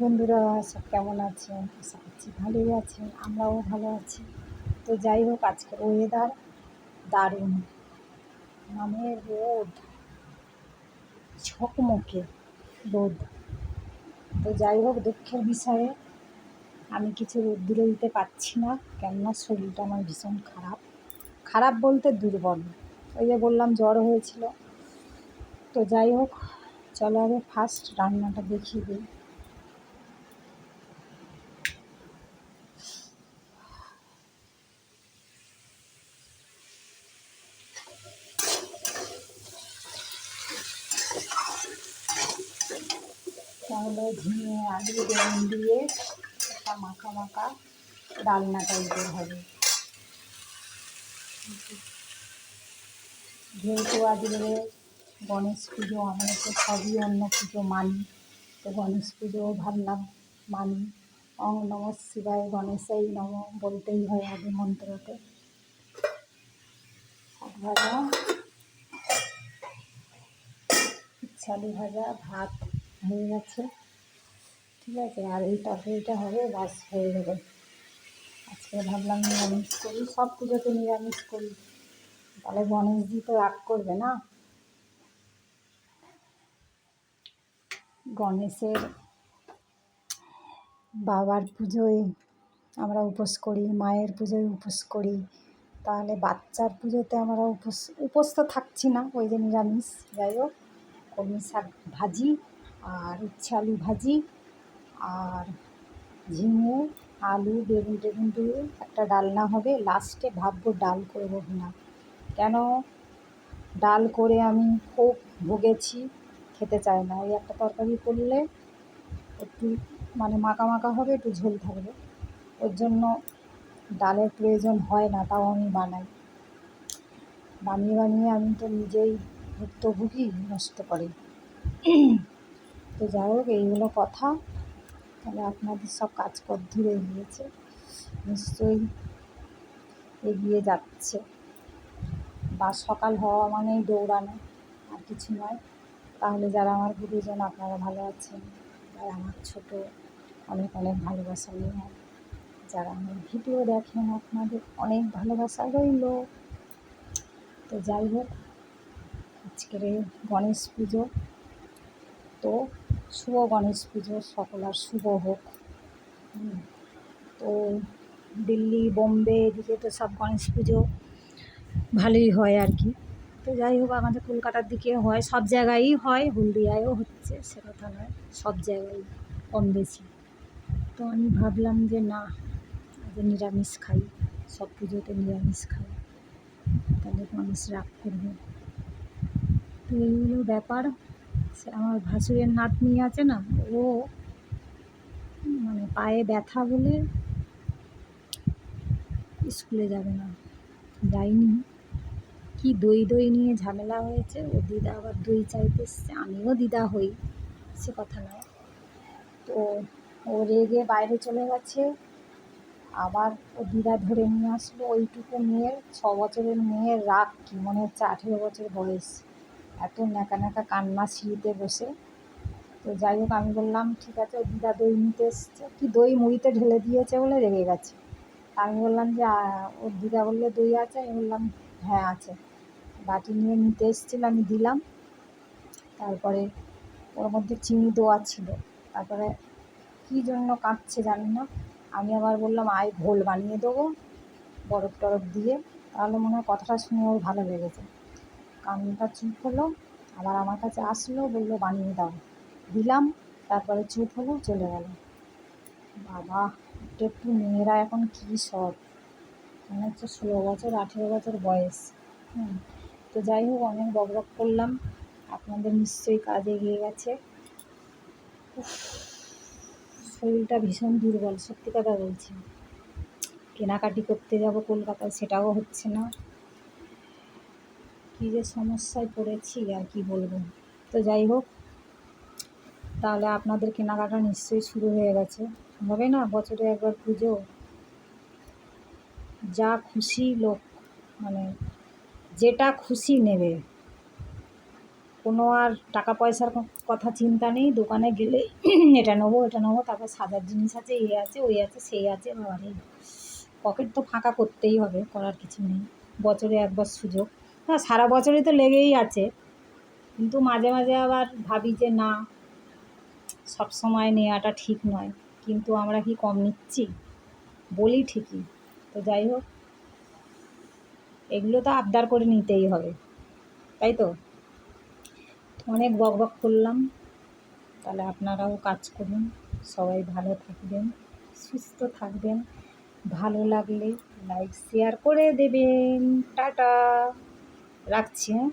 বন্ধুরা, সব কেমন আছেন? আশা করছি ভালোই আছেন, আমরাও ভালো আছি। তো যাই হোক, আজকের ওয়েদার দারুণ, মানে রোদ, ঝকমকে রোদ। তো যাই হোক, দুঃখের বিষয়ে আমি কিছু রোদ্দুরে দিতে পারছি না, কেননা শরীরটা আমার ভীষণ খারাপ। খারাপ বলতে দুর্বল, ওই যে বললাম জ্বর হয়েছিল। তো যাই হোক, চলো আগে ফার্স্ট রান্নাটা দেখিয়ে দিই। তাহলে ঝিঙে আলু বেগুন দিয়ে একটা মাখা মাখা ডালনা টাইপের হবে। যেহেতু আজকে গণেশ পুজো, আমরা তো সবই অন্য পুজো মানি, তো গণেশ পুজোও ভাবলাম মানি। ওং নমঃ শিবায় গণেশাই নম বলতেই হয় আগে মন্ত্রতে। শাক ভাজা, উচ্ছে আলু ভাজা, ভাত হয়ে গেছে, ঠিক আছে। আর এই তরকারিটা হবে, বাস হয়ে যাবে। আজকে ভাবলাম নিরামিষ করি, সব পুজোতে নিরামিষ করি, তাহলে গণেশজি তো রাগ করবে না। গণেশের বাবার পুজোয় আমরা উপোস করি, মায়ের পুজোয় উপোস করি, তাহলে বাচ্চার পুজোতে আমরা উপোস তো থাকছি না, ওই যে নিরামিষ। যাই হোক, কলমি শাক ভাজি আর উচ্ছে আলু ভাজি আর ঝিঙে আলু বেগুন টেগুন দিয়ে একটা ডালনা হবে। লাস্টে ভাববো ডাল করবো কিনা, কেন ডাল করে আমি খুব ভুগেছি, খেতে চায় না। ওই একটা তরকারি করলে একটু মানে মাখা মাখা হবে, একটু ঝোল থাকবে, ওর জন্য ডালের প্রয়োজন হয় না, তাও আমি বানাই। বানিয়ে বানিয়ে আমি তো নিজেই ভুক্তভোগী, নষ্ট করি। তো যাই হোক, এইগুলো কথা। তাহলে আপনাদের সব কাজ ধরে এগিয়েছে, নিশ্চয়ই এগিয়ে যাচ্ছে। বা সকাল হওয়া মানেই দৌড়ানো, আর কিছু নয়। তাহলে যারা আমার গুরুজন, আপনারা ভালো আছেন, যারা আমার ছোটো, অনেক অনেক ভালোবাসা নিয়ে, যারা আমার ভিডিও দেখেন, আপনাদের অনেক ভালোবাসা রইল। তো যাই হোক, আজকের গণেশ পুজো, তো শুভ গণেশ পুজো, সকলার শুভ হোক। তো দিল্লি বোম্বে এদিকে তো সব গণেশ পুজো ভালোই হয় আর কি। তো যাই হোক, আমাদের কলকাতার দিকে হয়, সব জায়গায়ই হয়, হলদিয়ায়ও হচ্ছে, সে কথা নয়, সব জায়গায় কম বেশি। তো আমি ভাবলাম যে না, আজ নিরামিষ খাই, সব পুজোতে নিরামিষ খাই, তাহলে গণেশ রাগ করবে। তো এইগুলো ব্যাপার। সে আমার ভাসুরের নাতনি আছে না, ও মানে পায়ে ব্যথা বলে স্কুলে যাবে না, যাইনি। কি দই দই নিয়ে ঝামেলা হয়েছে, ও দিদা আবার দই চাইতে এসছে, আমিও দিদা হই, সে কথা নয়। তো ও রেগে বাইরে চলে গেছে, আবার ও দিদা ধরে নিয়ে আসলো। ওইটুকু মেয়ের, 6 বছরের মেয়ের রাগ কি, মনে হচ্ছে 18 বছর বয়স, এত ন্যাকা ন্যাকা কান্না সিঁড়িতে বসে। তো যাই হোক, আমি বললাম ঠিক আছে, ও দিদা দই নিতে এসছে, কি দই মুড়িতে ঢেলে দিয়েছে বলে রেগে গেছে। আমি বললাম যে ওর দিদা বললে দই আছে, আমি বললাম হ্যাঁ আছে। বাটি নিয়ে নিতে এসেছিল, আমি দিলাম। তারপরে ওর মধ্যে চিনি দেওয়া ছিল। তারপরে কী জন্য কাঁদছে জানি না, আমি আবার বললাম আয় ঘোল বানিয়ে দেবো বরফ টরফ দিয়ে, তাহলে মনে হয় কথাটা শুনে ওর ভালো লেগেছে। কান্নাটা চুপ হলো, আবার আমার কাছে আসলো, বললো বানিয়ে দাও, দিলাম। তারপরে চুপ হলো, চলে গেল। বাবা, একটু একটু মেয়েরা এখন কী সব, মনে হচ্ছে 16 বছর 18 বছর বয়স। তো যাই হোক, অনেক বকবক করলাম, আপনাদের নিশ্চয়ই কাজ এগিয়ে গেছে। শরীরটা ভীষণ দুর্বল, সত্যি কথা বলছি। কেনাকাটি করতে যাব কলকাতায়, সেটাও হচ্ছে না। কী যে সমস্যায় পড়েছি আর কি বলবো। তো যাই হোক, তাহলে আপনাদের কেনাকাটা নিশ্চয়ই শুরু হয়ে গেছে, হবে না? বছরে একবার পুজো, যা খুশি লোক, মানে যেটা খুশি নেবে। কোনো আর টাকা পয়সার কথা চিন্তা নেই, দোকানে গেলে এটা নেবো ওটা নেবো, তারপর সাজার জিনিস আছে, এ আছে ওই আছে সেই আছে, বাবারে পকেট তো ফাঁকা করতেই হবে, করার কিছু নেই। বছরে একবার সুযোগ, না সারা বছরই তো লেগেই আছে, কিন্তু মাঝে মাঝে আবার ভাবি যে না, সব সময় নেওয়াটা ঠিক নয়, কিন্তু আমরা কি কম নিচ্ছি? বলি ঠিকই, তো যাই হোক, এগুলো তো আবদার করে নিতেই হবে, তাই তো। অনেক বকবক করলাম, তাহলে আপনারাও কাজ করুন, সবাই ভালো থাকবেন, সুস্থ থাকবেন, ভালো লাগলে লাইক শেয়ার করে দেবেন। টাটা, রাখছি হ্যাঁ।